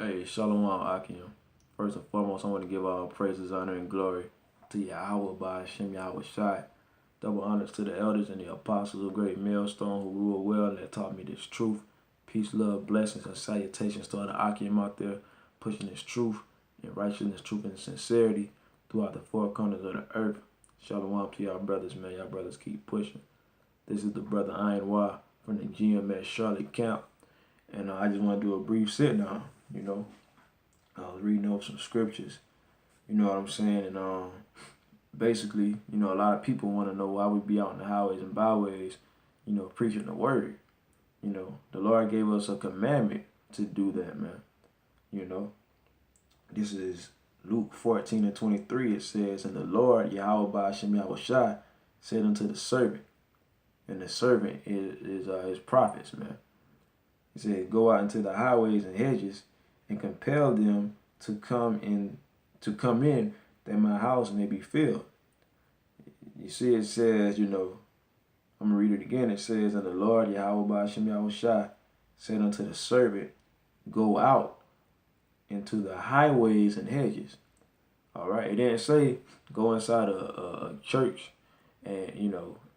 Hey, Shalom Akim. First and foremost, I want to give all praises, honor, and glory to Yahweh by Hashem Yahweh Shai. Double honors to the elders and the apostles of Great Millstone who rule well and that taught me this truth. Peace, love, blessings, and salutations to all the Akim out there pushing this truth and righteousness, truth, and sincerity throughout the four corners of the earth. Shalom to y'all brothers, man. Y'all brothers keep pushing. This is the brother Iron Wa from the GMS Charlotte camp. And I just want to do a brief sit down, I was reading over some scriptures, you know what I'm saying? And basically, a lot of people want to know why we be out in the highways and byways, preaching the word. The Lord gave us a commandment to do that, man. This is Luke 14:23. It says, and the Lord, Yahweh by Hashem Yahweh Shai, said unto the servant, and the servant is his prophets, man. He said, go out into the highways and hedges and compel them to come in, that my house may be filled. You see, it says, I'm going to read it again. It says, and the Lord, Yahweh by Hashem Yahweh Shai, said unto the servant, go out into the highways and hedges. All right. It didn't say go inside a church and,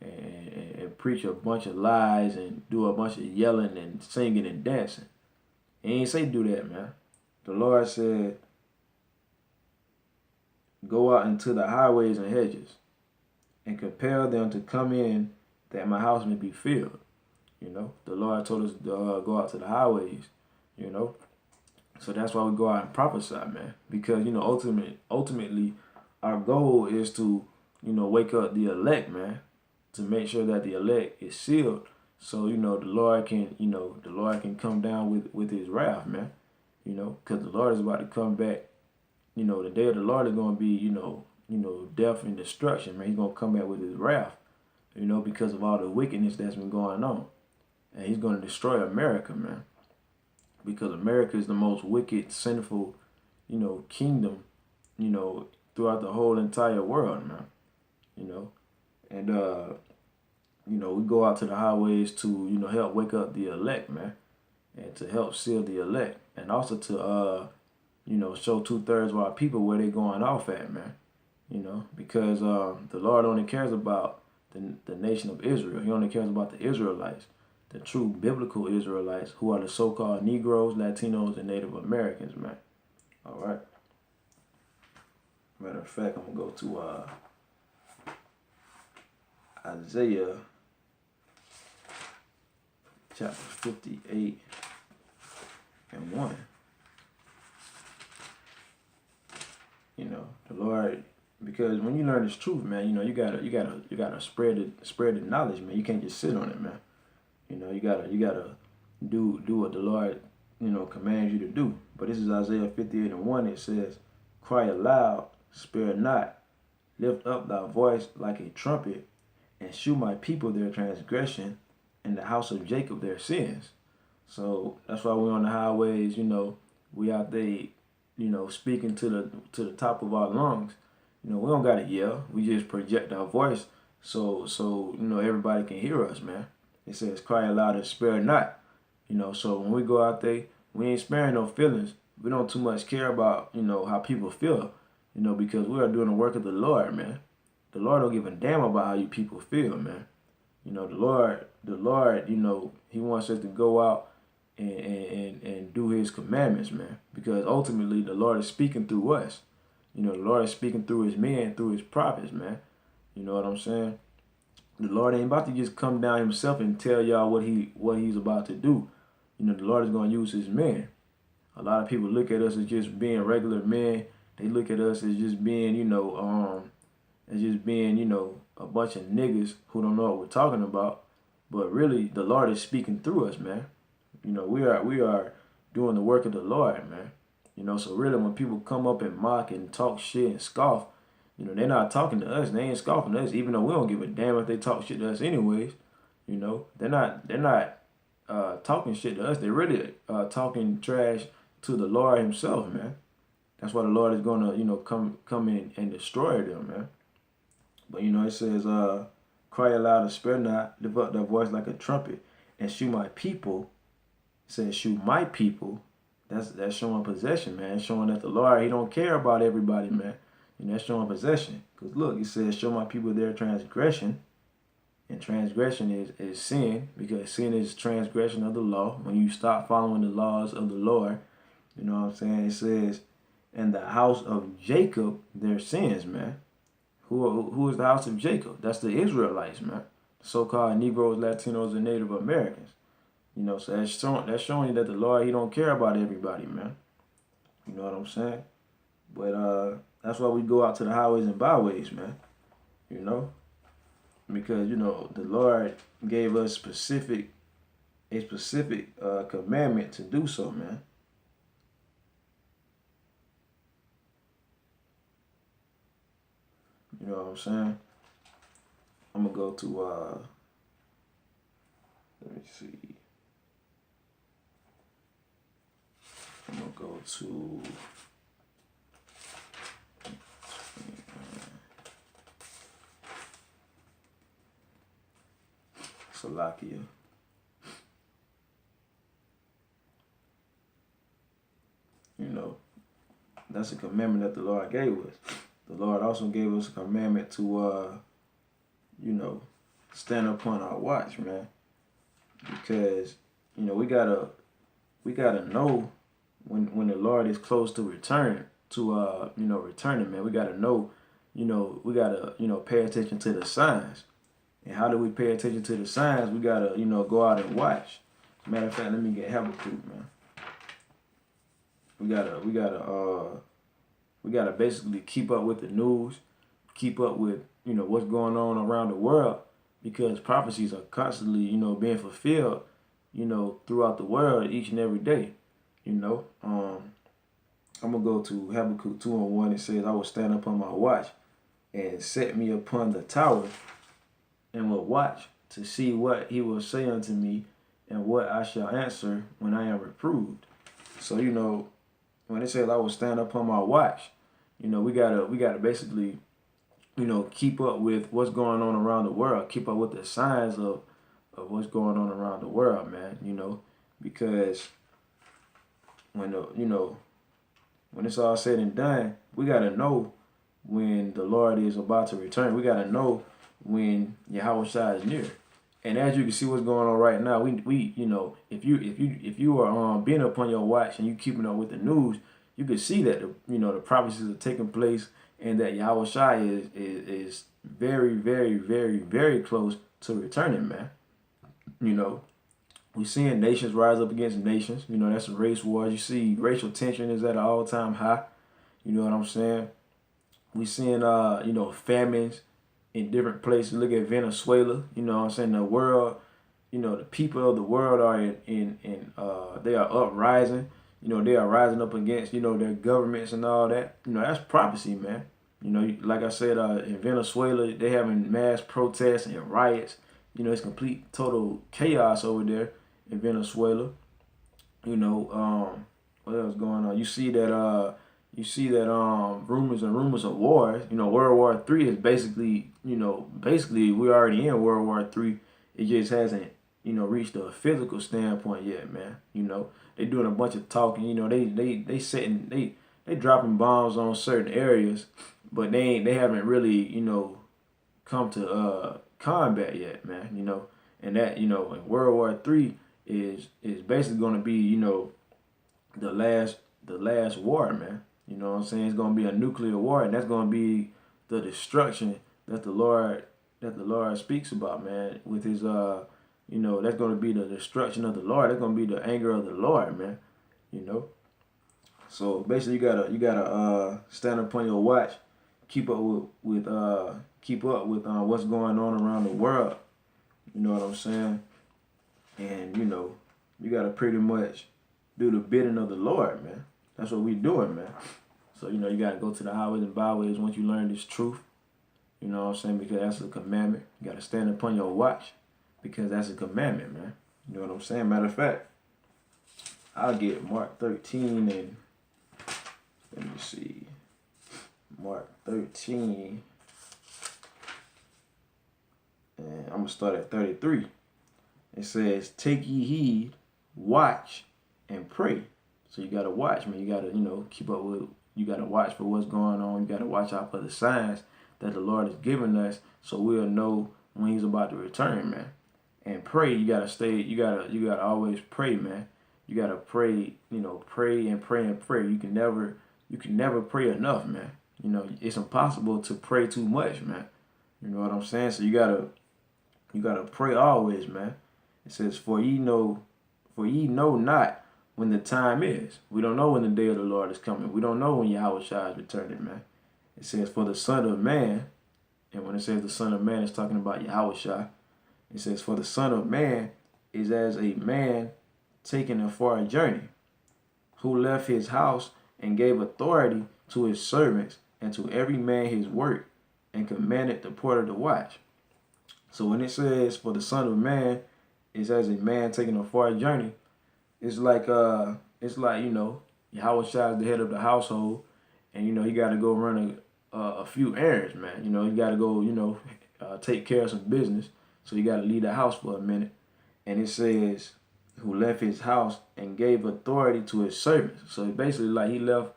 and preach a bunch of lies and do a bunch of yelling and singing and dancing. He ain't say do that, man. The Lord said, go out into the highways and hedges and compel them to come in that my house may be filled. The Lord told us to go out to the highways, So that's why we go out and prophesy, man. Because, ultimately, our goal is to, wake up the elect, man, to make sure that the elect is sealed. So, the Lord can come down with his wrath, man. Because the Lord is about to come back. The day of the Lord is going to be, death and destruction, man. He's going to come back with his wrath, because of all the wickedness that's been going on. And he's going to destroy America, man. Because America is the most wicked, sinful, kingdom, throughout the whole entire world, man. And, we go out to the highways to, help wake up the elect, man. And to help seal the elect. And also to, show 2/3 of our people where they're going off at, man. Because the Lord only cares about the nation of Israel. He only cares about the Israelites, the true biblical Israelites, who are the so-called Negroes, Latinos, and Native Americans, man. All right. Matter of fact, I'm going to go to Isaiah chapter 58 and 1. The Lord, because when you learn this truth, man, you gotta spread the knowledge, man. You can't just sit on it, man. You gotta do what the Lord, commands you to do. But this is Isaiah 58 and 1. It says, cry aloud, spare not, lift up thy voice like a trumpet, and shew my people their transgression, and the house of Jacob their sins. So that's why we're on the highways, we out there, speaking to the top of our lungs. We don't gotta yell. We just project our voice so everybody can hear us, man. It says cry aloud and spare not. So when we go out there, we ain't sparing no feelings. We don't too much care about, how people feel, because we are doing the work of the Lord, man. The Lord don't give a damn about how you people feel, man. The Lord, he wants us to go out and do his commandments, man. Because ultimately the Lord is speaking through us. The Lord is speaking through his men, through his prophets, man. You know what I'm saying? The Lord ain't about to just come down himself and tell y'all what he's about to do. The Lord is going to use his men. A lot of people look at us as just being regular men. They look at us as just being, a bunch of niggas who don't know what we're talking about. But really, the Lord is speaking through us, man. We are doing the work of the Lord, man. So really when people come up and mock and talk shit and scoff, they're not talking to us. They ain't scoffing us, even though we don't give a damn if they talk shit to us anyways. They're not talking shit to us. They're really talking trash to the Lord himself, man. That's why the Lord is gonna, come in and destroy them, man. But it says, cry aloud and spare not, lift up thy voice like a trumpet, and shew my people. It says, shew my people that's showing possession, man. It's showing that the Lord, he don't care about everybody, man. You know, that's showing possession. Because look, he says, show my people their transgression. And transgression is sin, because sin is transgression of the law. When you stop following the laws of the Lord, you know what I'm saying? It says, and the house of Jacob, their sins, man. Who is the house of Jacob? That's the Israelites, man. So-called Negroes, Latinos, and Native Americans. You know, so that's showing you that the Lord, he don't care about everybody, man. You know what I'm saying? But that's why we go out to the highways and byways, man. You know? Because, you know, the Lord gave us a specific commandment to do so, man. You know what I'm saying? I'm gonna go to let me see. I'm gonna go to Salakia. You know, that's a commandment that the Lord gave us. The Lord also gave us a commandment to, you know, stand upon our watch, man. Because, you know, we gotta know when the Lord is close to return, to you know, returning, man. We gotta know, you know, we gotta, you know, pay attention to the signs. And how do we pay attention to the signs? We gotta, you know, go out and watch. As a matter of fact, let me get Habakkuk, man. We gotta basically keep up with the news, keep up with, you know, what's going on around the world, because prophecies are constantly, you know, being fulfilled, you know, throughout the world each and every day. You know, I'm gonna go to Habakkuk 2:1. It says, "I will stand upon my watch and set me upon the tower, and will watch to see what he will say unto me, and what I shall answer when I am reproved." So, you know, when it says I will stand upon my watch, you know, we gotta basically, you know, keep up with what's going on around the world, keep up with the signs of what's going on around the world, man. You know, because when it's all said and done, we gotta know when the Lord is about to return. We gotta know when Yahweh Shai is near. And as you can see what's going on right now, we you know, if you are being upon your watch and you keeping up with the news, you can see that the prophecies are taking place, and that Yahweh Shai is very, very, very, very close to returning, man. You know, we seeing nations rise up against nations. You know, that's some race wars. You see racial tension is at an all-time high. You know what I'm saying? We seeing you know, famines in different places. Look at Venezuela. You know what I'm saying? The world, you know, the people of the world are in they are uprising. You know, they are rising up against, you know, their governments and all that. You know, that's prophecy, man. You know, like I said, in Venezuela, they having mass protests and riots. You know, it's complete, total chaos over there in Venezuela. You know, what else going on? You see that rumors of war. You know, World War III is basically, you know, we're already in World War III. It just hasn't, you know, reached a physical standpoint yet, man. You know, they doing a bunch of talking. You know, they dropping bombs on certain areas, but they haven't really, you know, come to combat yet, man. You know, and that, you know, in World War III is basically going to be, you know, the last war, man. You know what I'm saying? It's going to be a nuclear war, and that's going to be the destruction that the Lord speaks about, man. With his you know, that's going to be the destruction of the Lord. That's going to be the anger of the Lord, man. You know. So basically, you gotta stand upon your watch, keep up with what's going on around the world. You know what I'm saying? And you know, you gotta pretty much do the bidding of the Lord, man. That's what we doing, man. So, you know, you gotta go to the highways and byways once you learn this truth. You know what I'm saying? Because that's a commandment. You gotta stand upon your watch, because that's a commandment, man. You know what I'm saying? Matter of fact, I'll get Mark 13 and let me see. Mark 13. And I'm gonna start at 33. It says, "Take ye heed, watch, and pray, So you gotta watch, man. You gotta, keep up with. You gotta watch for what's going on. You gotta watch out for the signs that the Lord is giving us, so we'll know when He's about to return, man. And pray. You gotta stay. You gotta always pray, man. You gotta pray. Pray and pray and pray. You can never pray enough, man. It's impossible to pray too much, man. You know what I'm saying? So you gotta pray always, man. It says, for ye know not when the time is. We don't know when the day of the Lord is coming. We don't know when Yahweh Shai is returning, man. It says, for the Son of Man, and when it says the Son of Man, it's talking about Yahweh Shai. It says, for the Son of Man is as a man taking a far journey, who left his house and gave authority to his servants and to every man his work, and commanded the porter to watch. So when it says, for the Son of Man is as a man taking a far journey, it's like Yahweh Shai is the head of the household, and he got to go run a few errands, man. You got to go take care of some business, so you got to leave the house for a minute. And it says, who left his house and gave authority to his servants. So basically, like he left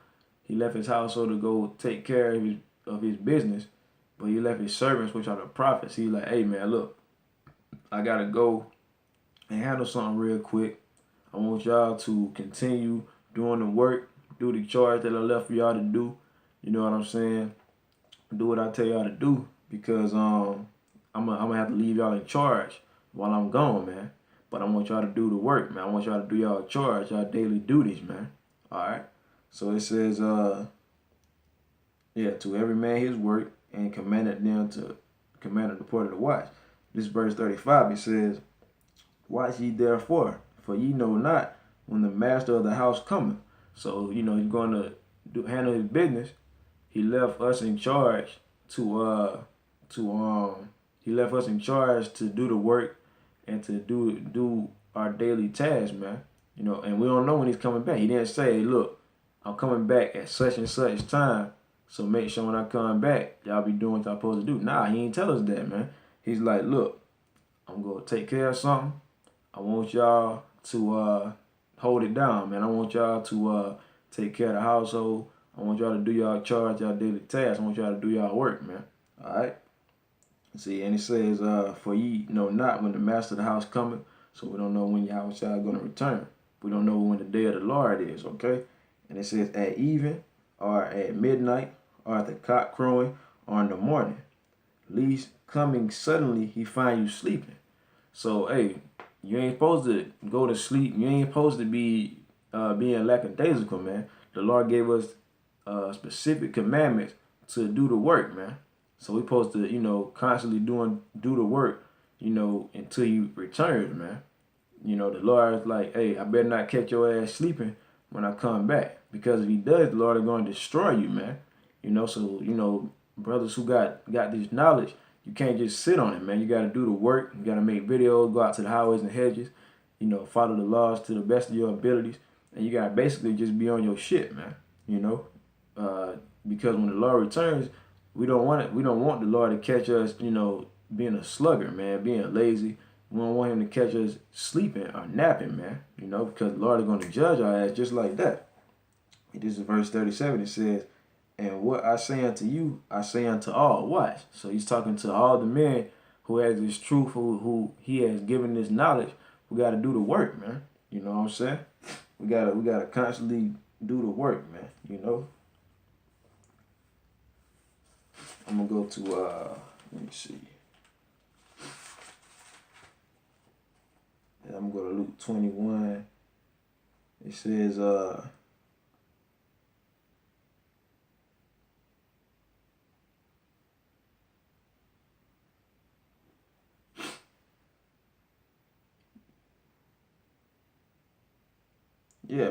his household to go take care of his business, but he left his servants, which are the prophets. He's like, hey man, look, I gotta go and handle something real quick. I want y'all to continue doing the work, do the charge that I left for y'all to do. You know what I'm saying? Do what I tell y'all to do, because I'm gonna have to leave y'all in charge while I'm gone, man. But I want y'all to do the work, man. I want y'all to do y'all charge, y'all daily duties, man. All right. So it says, to every man his work, and commanded the porter to watch. This verse 35, it says, watch ye therefore, for ye know not when the master of the house cometh. So, he's going to handle his business. He left us in charge to do the work and to do our daily tasks, man. And we don't know when he's coming back. He didn't say, look, I'm coming back at such and such time, so make sure when I come back, y'all be doing what y'all supposed to do. Nah, he ain't tell us that, man. He's like, look, I'm going to take care of something. I want y'all to hold it down, man. I want y'all to take care of the household. I want y'all to do y'all charge, y'all daily tasks. I want y'all to do y'all work, man. All right? See, and it says, for ye know not when the master of the house cometh. So we don't know when Yahweh Shai is going to return. We don't know when the day of the Lord is, okay? And it says at even, or at midnight, or at the cock crowing, or in the morning, least coming suddenly he find you sleeping. So, hey, you ain't supposed to go to sleep. You ain't supposed to be being lackadaisical, man. The Lord gave us specific commandments to do the work, man. So we supposed to, constantly do the work, until He returns, man. The Lord is like, hey, I better not catch your ass sleeping when I come back, because if He does, the Lord is going to destroy you, man. So brothers who got this knowledge, you can't just sit on it, man. You got to do the work. You got to make videos, go out to the highways and hedges, follow the laws to the best of your abilities, and you got to basically just be on your shit, man. Because when the Lord returns, we don't want the Lord to catch us, being a sluggard, man, being lazy. We don't want Him to catch us sleeping or napping, man. Because the Lord is going to judge our ass just like that. This is verse 37. It says, and what I say unto you, I say unto all. Watch. So He's talking to all the men who has this truth, who He has given this knowledge. We got to do the work, man. You know what I'm saying? We gotta constantly do the work, man. I'm gonna go to let me see. I'm gonna go to Luke 21. It says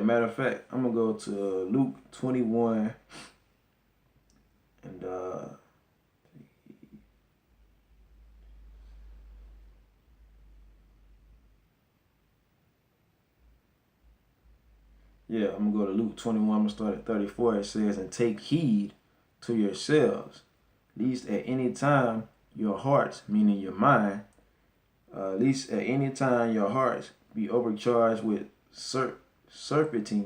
matter of fact, I'm gonna go to Luke 21 and I'm gonna go to Luke 21. I'm gonna start at 34. It says, and take heed to yourselves, lest at any time your hearts, meaning your mind, lest at any time your hearts be overcharged with surfeiting